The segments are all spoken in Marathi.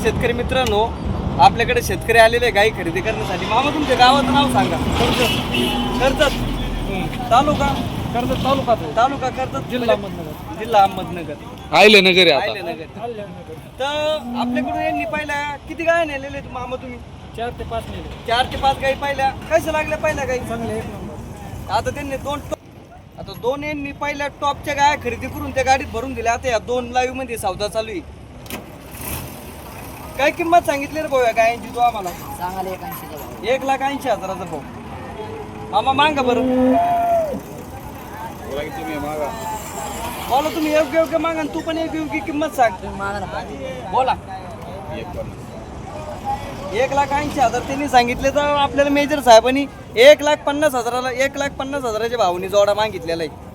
शेतकरी मित्रांनो, आपल्याकडे शेतकरी आलेले गाई खरेदी करण्यासाठी. मामा तुमच्या गावाचं नाव सांगा. कर्जत तालुका, कर्जत तालुका कर्जत, जिल्हा अहमदनगर. जिल्हा अहमदनगर. आयलेनगर आहे आता. आयलेनगर. तर आपल्याकडून यांनी पहिल्या किती गाय नेलेले मामा तुम्ही? 4 ते 5 नेले. 4 ते 5 गाई पाहिल्या. कशा लागल्या पहिल्या गाई? चांगले, एक नंबर. आता त्यांनी दोन यांनी पहिल्या टॉपच्या गाय खरेदी करून त्या गाडीत भरून दिल्या. आता या 2 लाईव्ह मध्ये सौदा चालू आहे. काय किंमत सांगितली रे भाऊ या गायांची तू आम्हाला? सांगायला 1,80,000चा भाऊ. मामा मागा बरं. बोला तुम्ही योग्य मागा, तू पण योग्य किंमत सांग. बोला. 1,80,000 त्यांनी सांगितले. तर आपल्याला मेजर साहेबांनी 1,50,000ला 1,50,000च्या भावनी जोडा मागितलेला आहे.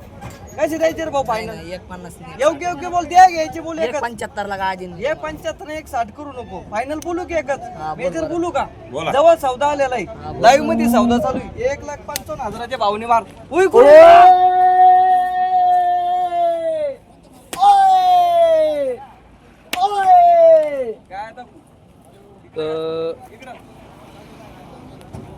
कशी द्यायचे रे भाऊ फायनल? 150 योग्य बोल. द्या घ्यायचे बोल. 175 ला गाय 1,75 1,60 करू नको. फायनल बोलू की एकच? बोल. मेजर बोलू का? जवळ सौदा आलेला आहे. लाईव्ह मध्ये सौदा चालू आहे. 1,55,000च्या भावनी मार. उई कुठे? काय आता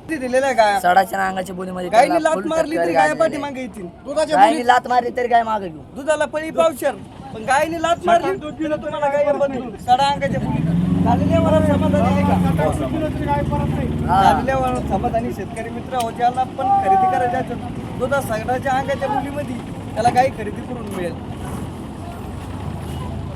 दिलेला काय? सडाच्या नांगाच्या बोलीमध्ये गायने लात मारली तरी गाय पाठी मागे येतील. गायने लात मारली तरी गाय मागे घेऊ. दुधाला पळी पावशर, पण गायने लात मारली दिलं तुम्हाला गाय बदलून. सडा अंगाच्या पुढे झालेल्या वरात समाधानी आहे का? झालेल्या वरात समाधानी शेतकरी मित्र हो, ज्याला पण खरेदी करायच्या दुधा सगळ्याच्या अंगाच्या मुलीमध्ये त्याला गाय खरेदी करून मिळेल.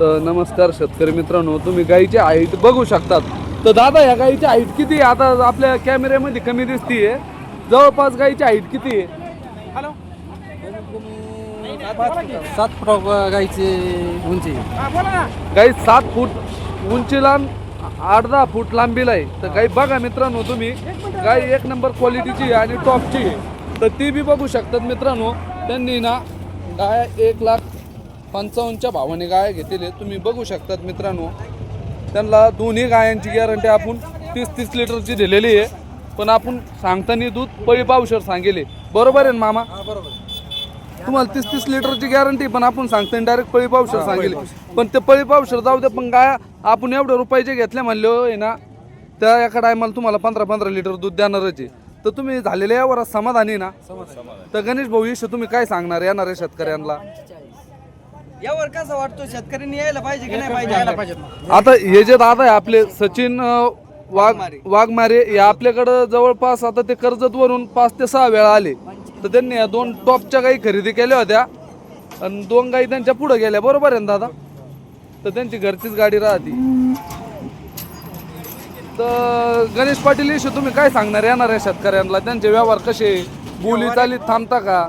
तर नमस्कार शेतकरी मित्रांनो, तुम्ही गाईची हाईट बघू शकतात. तर दादा या गाईची हाईट किती आहे? आता आपल्या कॅमेऱ्यामध्ये कमी दिसतीये. जवळपास गाईची हाईट किती आहे? 7 फूट गायची उंची. गाई 7 फूट उंचीला 8-10 फूट लांबीला आहे. तर गाई बघा मित्रांनो तुम्ही, गाई 1 नंबर क्वालिटीची आणि टॉपची आहे. तर ती बी बघू शकतात मित्रांनो. त्यांनी ना गाय 1,55,000च्या भावाने गाय घेतलेले तुम्ही बघू शकतात मित्रांनो. त्यांना दोन्ही गायांची गॅरंटी आपण 30-30 लिटरची दिलेली आहे. पण आपण सांगताना दूध पळी पावशर सांगेले. बरोबर आहे ना मामा? बरोबर. तुम्हाला 30-30 लिटरची गॅरंटी, पण आपण सांगताना डायरेक्ट पळी पावशर सांगेले. पण ते पळी पावशर जाऊ दे, पण गाय आपण एवढ्या रुपयाचे घेतल्या म्हणले आहे ना, त्या एका टायमाला तुम्हाला 15-15 लिटर दूध देणारच आहे. तर तुम्ही झालेल्या यावर समाधानी ना? तर गणेश भाऊ विषय तुम्ही काय सांगणार येणाऱ्या शेतकऱ्यांना? यावर कसं वाटतो शेतकऱ्यांनी यायला पाहिजे की नाही पाहिजे? आता हे जे दादा आहे आपले सचिन वाघमारे, हे आपल्याकडं जवळपास आता ते कर्जत वरून 5 ते 6 वेळा आले. तर त्यांनी या 2 टॉपच्या गाई खरेदी केल्या होत्या आणि 2 गाई त्यांच्या पुढे गेल्या. बरोबर आहे ना दादा? तर त्यांची घरचीच गाडी राहते. तर गणेश पाटील विषयी तुम्ही काय सांगणार येणाऱ्या शेतकऱ्यांना? त्यांचे व्यवहार कसे, बोली चालीत थांबता का?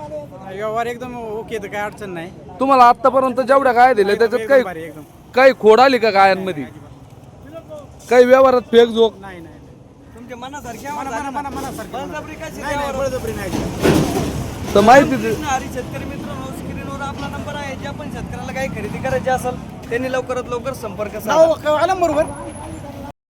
व्यवहार एकदम ओके, तर काय अडचण नाही. तुम्हाला आतापर्यंत जेवढ्या गाय दिल्या त्याच्यात काही खोड आली का गायांमध्ये? काही व्यवहारात फेक जोक? नाही. तुमच्या मनासारखी बळजबरी नाही. तर माहिती दे. शेतकरी मित्रांनो, स्क्रीनवर आपला नंबर आहे. ज्या पण शेतकऱ्याला काही खरेदी करायची असेल त्यांनी लवकरात लवकर संपर्क साधा. बरोबर.